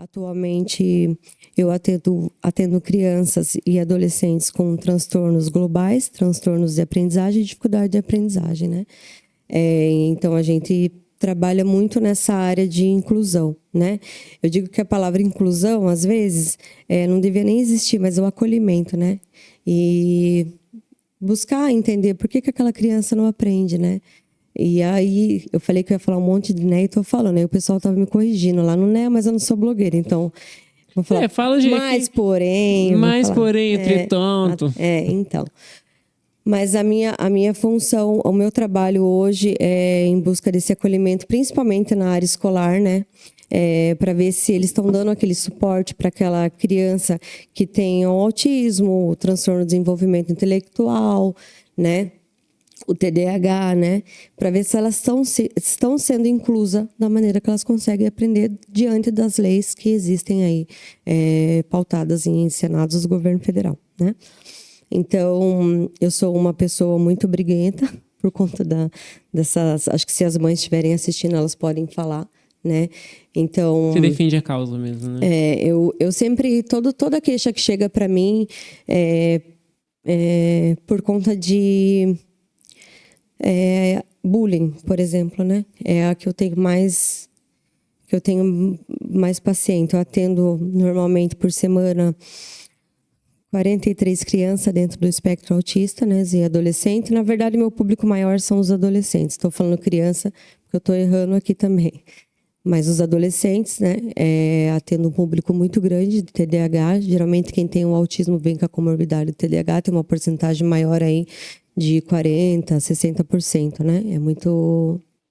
Atualmente, eu atendo crianças e adolescentes com transtornos globais, transtornos de aprendizagem e dificuldade de aprendizagem, né? Então, a gente trabalha muito nessa área de inclusão, né? Eu digo que a palavra inclusão, às vezes, não devia nem existir, mas é o acolhimento, né? E buscar entender por que aquela criança não aprende, né? E aí, eu falei que eu ia falar um monte de né e tô falando. Aí o pessoal tava me corrigindo lá no né, mas eu não sou blogueira, então vou falar. Fala de Mas, porém. Mais, porém, entretanto. Então. Mas a minha função, o meu trabalho hoje é em busca desse acolhimento, principalmente na área escolar, né? Para ver se eles estão dando aquele suporte para aquela criança que tem o autismo, o transtorno de desenvolvimento intelectual, né? O TDAH, né? Para ver se elas estão sendo inclusas da maneira que elas conseguem aprender diante das leis que existem aí, pautadas em senados do governo federal, né? Então, eu sou uma pessoa muito briguenta por conta dessas... Acho que se as mães estiverem assistindo, elas podem falar, né? Então... Você defende a causa mesmo, né? Eu sempre... Toda queixa que chega para mim por conta de... bullying, por exemplo, né? É a que eu tenho mais paciente. Eu atendo normalmente por semana 43 crianças dentro do espectro autista, né? E adolescente. Na verdade, meu público maior são os adolescentes. Estou falando criança, porque eu estou errando aqui também. Mas os adolescentes, né? Atendo um público muito grande de TDAH. Geralmente, quem tem um autismo vem com a comorbidade do TDAH. Tem uma porcentagem maior aí de 40%, 60%, né?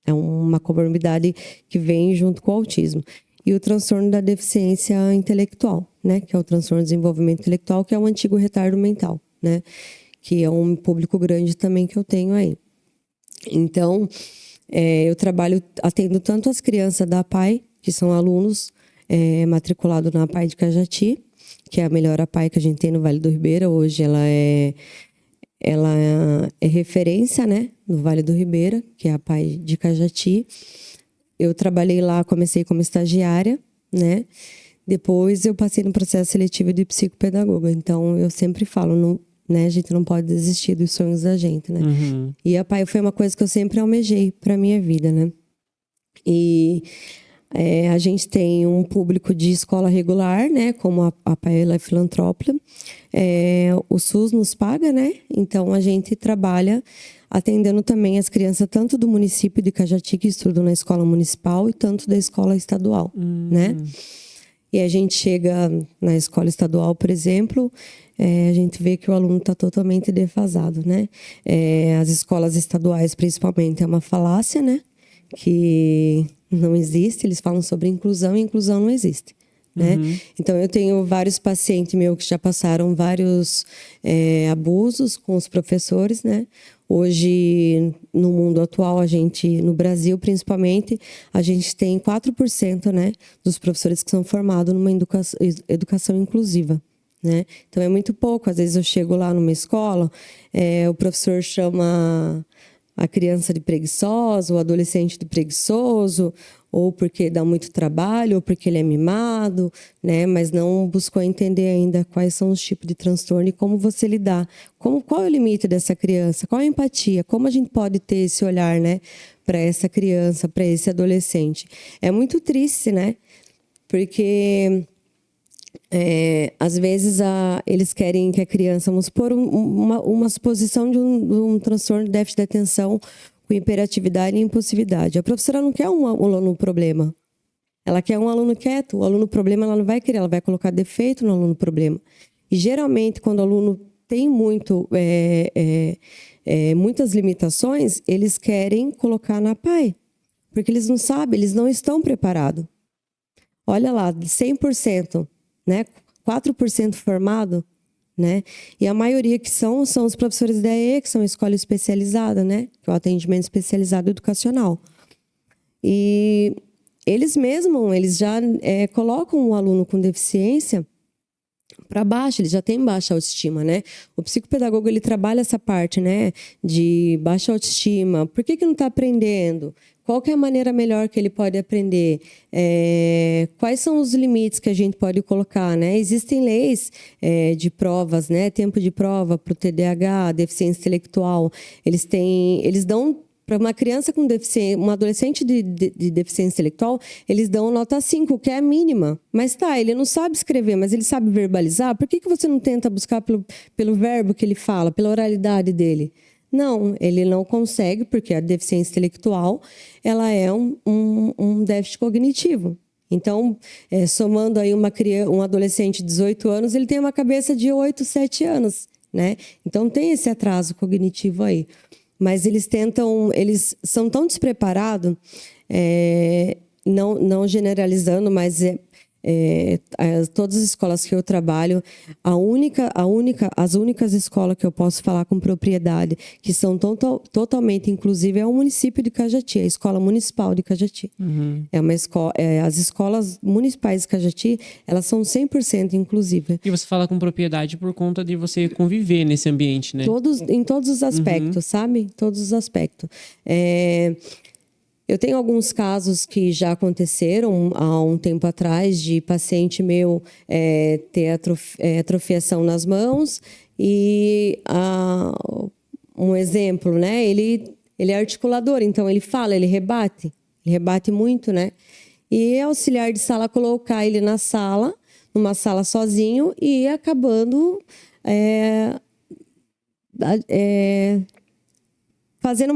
É uma comorbidade que vem junto com o autismo. E o transtorno da deficiência intelectual, né? Que é o transtorno de desenvolvimento intelectual, que é o antigo retardo mental, né? Que é um público grande também que eu tenho aí. Então, eu atendo tanto as crianças da APAE, que são alunos matriculados na APAE de Cajati, que é a melhor APAE que a gente tem no Vale do Ribeira. Hoje ela é referência, né? No Vale do Ribeira, que é a APAE de Cajati. Eu trabalhei lá, comecei como estagiária, né? Depois eu passei no processo seletivo de psicopedagoga. Então, eu sempre falo, né? A gente não pode desistir dos sonhos da gente, né? Uhum. E a PAI foi uma coisa que eu sempre almejei para minha vida, né? E a gente tem um público de escola regular, né? Como a PAI ela é filantrópica. O SUS nos paga, né? Então, a gente trabalha atendendo também as crianças tanto do município de Cajati, que estudam na escola municipal, e tanto da escola estadual, né? E a gente chega na escola estadual, por exemplo, a gente vê que o aluno está totalmente defasado, né? As escolas estaduais, principalmente, é uma falácia, né? Que não existe. Eles falam sobre inclusão e inclusão não existe, né? Então, eu tenho vários pacientes meus que já passaram vários abusos com os professores, né? Hoje, no mundo atual, no Brasil principalmente, a gente tem 4%, né, dos professores que são formados numa educação inclusiva, né? Então, é muito pouco. Às vezes eu chego lá numa escola, o professor chama a criança de preguiçosa, o adolescente de preguiçoso, ou porque dá muito trabalho, ou porque ele é mimado, né? Mas não buscou entender ainda quais são os tipos de transtorno e como você lidar. Qual é o limite dessa criança? Qual é a empatia? Como a gente pode ter esse olhar, né? Para essa criança, para esse adolescente. É muito triste, né? Porque... às vezes eles querem que a criança, vamos supor, uma suposição de um transtorno de déficit de atenção com hiperatividade e impulsividade. A professora não quer um aluno problema. Ela quer um aluno quieto. O aluno problema ela não vai querer, ela vai colocar defeito no aluno problema. E geralmente, quando o aluno tem muitas limitações, eles querem colocar na PAI. Porque eles não sabem, eles não estão preparados. Olha lá, 100%. Né? 4% formado, né? E a maioria que são os professores da EE, que são a escola especializada, né? Que é o atendimento especializado educacional. E eles já colocam o aluno com deficiência para baixo, ele já tem baixa autoestima, né? O psicopedagogo, ele trabalha essa parte, né? De baixa autoestima. Por que não está aprendendo? Qual que é a maneira melhor que ele pode aprender? Quais são os limites que a gente pode colocar, né? Existem leis de provas, né? Tempo de prova para o TDAH, deficiência intelectual. Eles dão para uma criança com deficiência, um adolescente de deficiência intelectual, eles dão nota 5, que é a mínima. Mas ele não sabe escrever, mas ele sabe verbalizar. Por que você não tenta buscar pelo verbo que ele fala, pela oralidade dele? Não, ele não consegue, porque a deficiência intelectual ela é um déficit cognitivo. Então, somando aí um adolescente de 18 anos, ele tem uma cabeça de 8, 7 anos, né? Então, tem esse atraso cognitivo aí. Mas eles são tão despreparados, não generalizando, mas todas as escolas que eu trabalho, as únicas escolas que eu posso falar com propriedade, que são totalmente inclusivas, é o município de Cajati, a Escola Municipal de Cajati. Uhum. As escolas municipais de Cajati, elas são 100% inclusivas. E você fala com propriedade por conta de você conviver nesse ambiente, né? Em todos os aspectos, sabe? Em todos os aspectos. Eu tenho alguns casos que já aconteceram há um tempo atrás de paciente meu ter atrofiação nas mãos e um exemplo, né? Ele é articulador, então ele fala, ele rebate muito, né? E auxiliar de sala colocar ele na sala, numa sala sozinho e acabando fazendo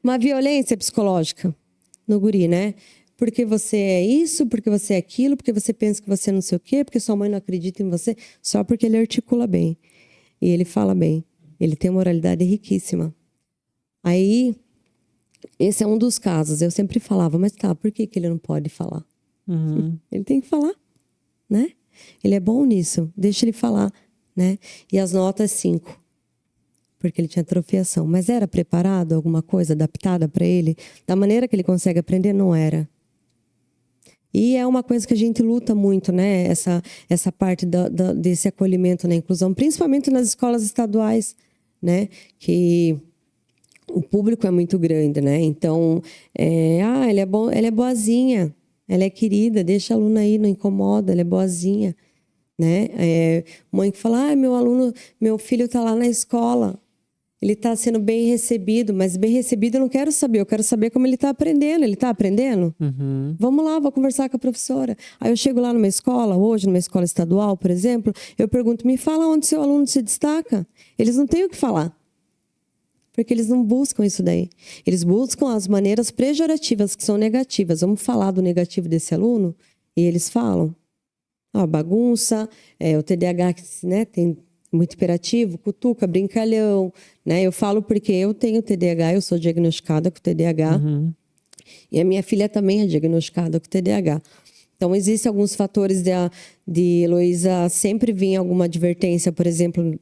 uma violência psicológica no guri, né? Porque você é isso, porque você é aquilo, porque você pensa que você não sei o quê, porque sua mãe não acredita em você, só porque ele articula bem. E ele fala bem. Ele tem uma oralidade riquíssima. Aí, esse é um dos casos. Eu sempre falava, mas por que ele não pode falar? Uhum. Ele tem que falar, né? Ele é bom nisso, deixa ele falar, né? E as notas 5. Porque ele tinha atrofiação. Mas era preparado alguma coisa adaptada para ele? Da maneira que ele consegue aprender, não era. E é uma coisa que a gente luta muito, né? Essa parte desse acolhimento na inclusão, principalmente nas escolas estaduais, né? Que o público é muito grande, né? Então, ele é bom, ela é boazinha, ela é querida, deixa a aluna aí, não incomoda, ela é boazinha, né? Mãe que fala, meu filho está lá na escola. Ele está sendo bem recebido, mas bem recebido eu não quero saber. Eu quero saber como ele está aprendendo. Ele está aprendendo? Uhum. Vamos lá, vou conversar com a professora. Aí eu chego lá numa escola, hoje, numa escola estadual, por exemplo, eu pergunto, me fala onde seu aluno se destaca. Eles não têm o que falar. Porque eles não buscam isso daí. Eles buscam as maneiras pejorativas, que são negativas. Vamos falar do negativo desse aluno? E eles falam. Bagunça, o TDAH, né, tem muito hiperativo, cutuca, brincalhão, né? Eu falo porque eu tenho TDAH, eu sou diagnosticada com TDAH. Uhum. E a minha filha também é diagnosticada com TDAH. Então, existem alguns fatores de Heloísa sempre vir alguma advertência, por exemplo,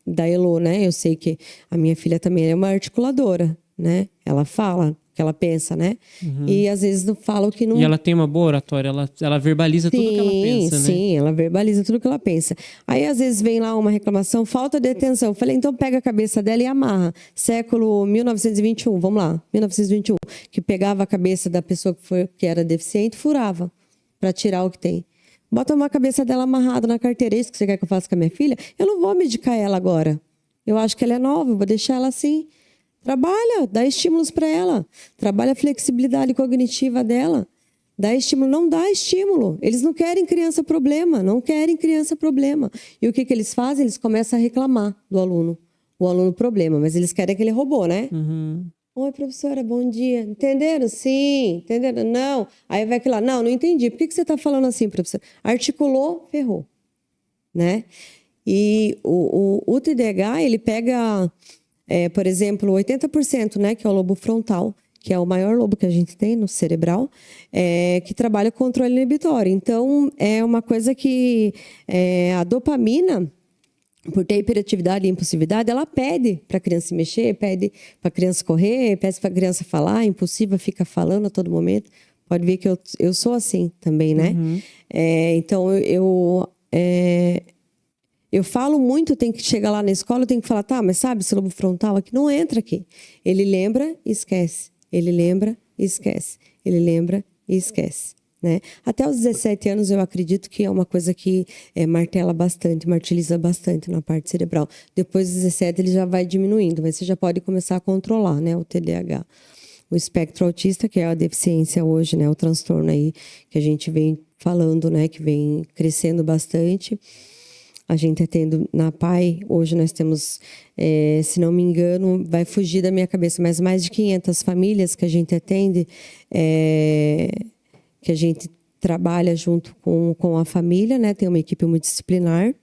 da Elo, né? Eu sei que a minha filha também é uma articuladora, né? Ela fala o que ela pensa, né? Uhum. E às vezes não fala o que não... E ela tem uma boa oratória, ela verbaliza tudo que ela pensa, né? Sim, ela verbaliza tudo que ela pensa. Aí às vezes vem lá uma reclamação, falta de atenção. Eu falei, então pega a cabeça dela e amarra. Século 1921, vamos lá, 1921, que pegava a cabeça da pessoa que era deficiente e furava para tirar o que tem. Bota uma cabeça dela amarrada na carteira. É isso que você quer que eu faça com a minha filha? Eu não vou medicar ela agora. Eu acho que ela é nova, eu vou deixar ela assim. Trabalha, dá estímulos para ela. Trabalha a flexibilidade cognitiva dela. Dá estímulo, não dá estímulo. Eles não querem criança problema, não querem criança problema. E o que eles fazem? Eles começam a reclamar do aluno. O aluno problema, mas eles querem aquele robô, né? Uhum. Oi, professora, bom dia. Entenderam? Sim. Entenderam? Não. Aí vai aquilo lá. Não entendi. Por que você está falando assim, professora? Articulou, ferrou. Né? E o TDAH, ele pega, por exemplo, 80%, né? Que é o lobo frontal, que é o maior lobo que a gente tem no cerebral, que trabalha com controle inibitório. Então, é uma coisa que a dopamina, por ter hiperatividade e impulsividade, ela pede para a criança se mexer, pede para a criança correr, pede para a criança falar, impulsiva fica falando a todo momento. Pode ver que eu sou assim também, né? Uhum. Então, eu falo muito, tem que chegar lá na escola, eu tenho que falar, mas sabe, esse lobo frontal aqui não entra aqui. Ele lembra e esquece. Ele lembra e esquece. Ele lembra e esquece. Né? Até os 17 anos, eu acredito que é uma coisa que martela bastante, martiliza bastante na parte cerebral. Depois dos 17, ele já vai diminuindo, mas você já pode começar a controlar, né, o TDAH. O espectro autista, que é a deficiência hoje, né, o transtorno aí que a gente vem falando, né, que vem crescendo bastante. A gente atende na PAI, hoje nós temos, se não me engano, vai fugir da minha cabeça, mas mais de 500 famílias que a gente atende, que a gente trabalha junto com a família, né? Tem uma equipe multidisciplinar,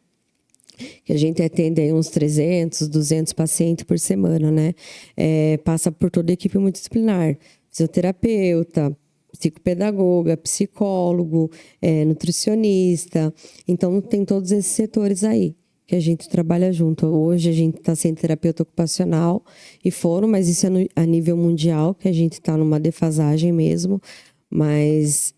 que a gente atende aí uns 300, 200 pacientes por semana, né? Passa por toda a equipe multidisciplinar, fisioterapeuta, psicopedagoga, psicólogo, nutricionista. Então, tem todos esses setores aí que a gente trabalha junto. Hoje a gente está sem terapeuta ocupacional mas isso é a nível mundial, que a gente está numa defasagem mesmo. Mas,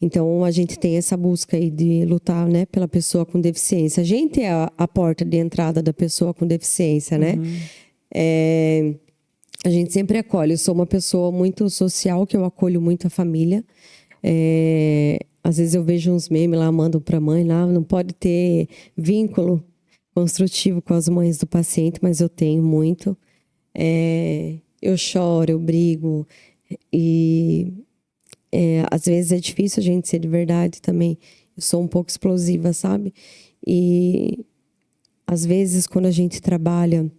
então, a gente tem essa busca aí de lutar, né, pela pessoa com deficiência. A gente é a porta de entrada da pessoa com deficiência, né? A gente sempre acolhe. Eu sou uma pessoa muito social, que eu acolho muito a família. Às vezes eu vejo uns memes lá, mando para a mãe lá, não pode ter vínculo construtivo com as mães do paciente, mas eu tenho muito. Eu choro, eu brigo. E às vezes é difícil a gente ser de verdade também. Eu sou um pouco explosiva, sabe? E às vezes quando a gente trabalha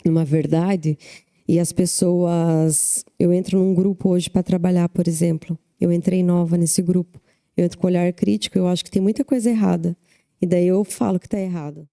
numa verdade e as pessoas... Eu entro num grupo hoje para trabalhar, por exemplo. Eu entrei nova nesse grupo. Eu entro com olhar crítico, eu acho que tem muita coisa errada. E daí eu falo que está errado.